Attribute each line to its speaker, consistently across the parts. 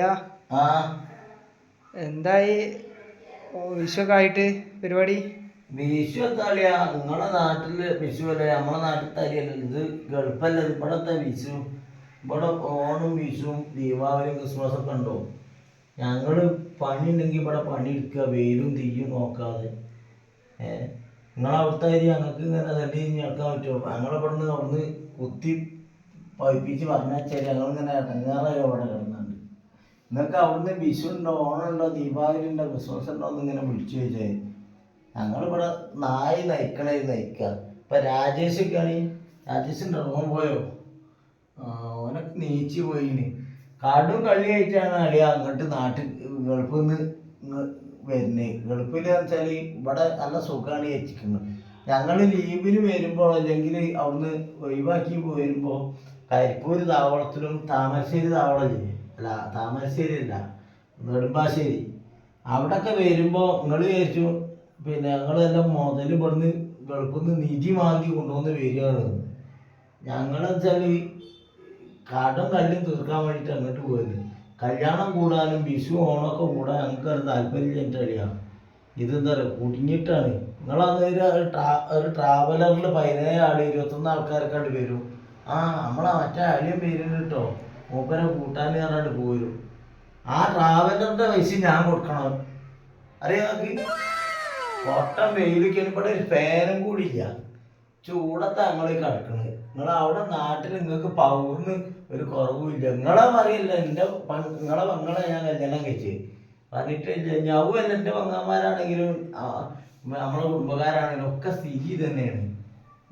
Speaker 1: അളിയാ
Speaker 2: ആ
Speaker 1: എന്തായി വിഷുവൊക്കെ ആയിട്ട് പരിപാടി?
Speaker 2: വിഷു എന്താ അളിയാ? നിങ്ങളെ നാട്ടില് വിഷു അല്ലേ? നമ്മളെ നാട്ടിലത്തെ അരിയല്ലേ ഇത്? ഗൾഫല്ലേ ഇത്? ഇവിടത്തെ വിഷു, ഇവിടെ ഓണം വിഷുവും ദീപാവലിയും ക്രിസ്മസ് ഒക്കെ ഉണ്ടോ? ഞങ്ങള് പണി ഉണ്ടെങ്കിൽ ഇവിടെ പണി എടുക്കുക, വെയിലും തീയും നോക്കാതെ. നിങ്ങളവിടുത്തെ അരി ഞങ്ങൾക്ക് ഇങ്ങനെ തല്ലി ഞെടുക്കാൻ പറ്റുമോ? ഞങ്ങളിവിടുന്ന് അവിടുന്ന് കുത്തി പഴിപ്പിച്ച് പറഞ്ഞാൽ ഞങ്ങളിങ്ങനെ ഇടങ്ങാറായി അവിടെ കിടന്നുണ്ട്. നിങ്ങൾക്ക് അവിടുന്ന് വിഷു ഉണ്ടോ, ഓണം ഉണ്ടോ, ദീപാവലി ഉണ്ടോ, ക്രിസ്മസ് ഉണ്ടോ എന്നിങ്ങനെ വിളിച്ചു ചോദിച്ചേ. ഞങ്ങളിവിടെ നായി നയിക്കുക. ഇപ്പം രാജേഷൊക്കെയാണ്, രാജേഷിൻ്റെ ഓൻ പോയോ? ഓനൊക്കെ നീച്ച് പോയിന്. കടും കളിയായിട്ടാണ് അളിയ അങ്ങോട്ട് നാട്ടിൽ ഗൾഫിൽ നിന്ന് വരുന്നത്. ഗൾഫിൽ വെച്ചാൽ ഇവിടെ നല്ല സുഖമാണ് വെച്ചിരിക്കുന്നത്. ഞങ്ങൾ ലീവിന് വരുമ്പോൾ അല്ലെങ്കിൽ അവിടുന്ന് ഒഴിവാക്കി വരുമ്പോൾ കരിപ്പൂർ താവളത്തിലും താമരശ്ശേരി താവളമില്ലേ, അല്ല താമരശ്ശേരി അല്ല നെടുമ്പാശ്ശേരി, അവിടെയൊക്കെ വരുമ്പോൾ നിങ്ങൾ വിചാരിച്ചു പിന്നെ ഞങ്ങളെല്ലാം മുതൽ ഇവിടുന്ന് ഗൾഫിൽ നിന്ന് നിധി വാങ്ങി കൊണ്ടുവന്ന് വരികയാണ്. ഞങ്ങളെന്ന് വെച്ചാൽ കടം കല്ലും തീർക്കാൻ വേണ്ടിയിട്ട് അങ്ങോട്ട് പോയത്. കല്യാണം കൂടാനും വിഷു ഓണമൊക്കെ കൂടാൻ ഞങ്ങൾക്ക് അത് താല്പര്യം അറിയാം. ഇതെന്താ പറയുക, കുടുങ്ങിയിട്ടാണ്. നിങ്ങളന്ന് ഒരു ട്രാവലറിൽ 17 ആൾ 21 ആൾക്കാരൊക്കെ ആയിട്ട് വരും. നമ്മളെ മറ്റേ അളിയൻ പേരുണ്ട് കേട്ടോ, മൂപ്പരെ കൂട്ടാൻ പറഞ്ഞിട്ട് പോരും. ആ ട്രാവലറിൻ്റെ പൈസ ഞാൻ കൊടുക്കണം. അറിയാം നിങ്ങൾക്ക്? പൊട്ടം വെയിലൊക്കെയാണ്, ഇവിടെ ഒരു ഫാനും കൂടി ഇല്ല. ചൂടത്ത് ഞങ്ങൾ കിടക്കണത്. അവിടെ നാട്ടിൽ നിങ്ങൾക്ക് പൗർന്ന് ഒരു കുറവുമില്ല. നിങ്ങളെ പറയില്ല, നിങ്ങളെ പങ്ങളെ ഞാൻ കല്യാണം കഴിച്ച് പറഞ്ഞിട്ട് ഞവുമല്ല. എൻ്റെ പങ്ങന്മാരാണെങ്കിലും നമ്മളെ കുടുംബക്കാരാണെങ്കിലും ഒക്കെ സ്ഥിതി തന്നെയാണ്.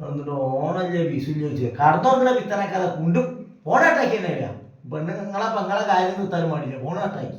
Speaker 2: എന്നിട്ട് ഓണല്ലേ വിഷു ചോദിച്ചത് കടന്നുറങ്ങണ പിത്തനക്കാരെ കൊണ്ടും ഫോണാട്ടാക്കി തന്നെ ഇല്ല. പെണ്ണുങ്ങളെ പങ്ങളെ കാര്യം നിർത്താനും പാടില്ല, ഫോണാട്ടാക്കി.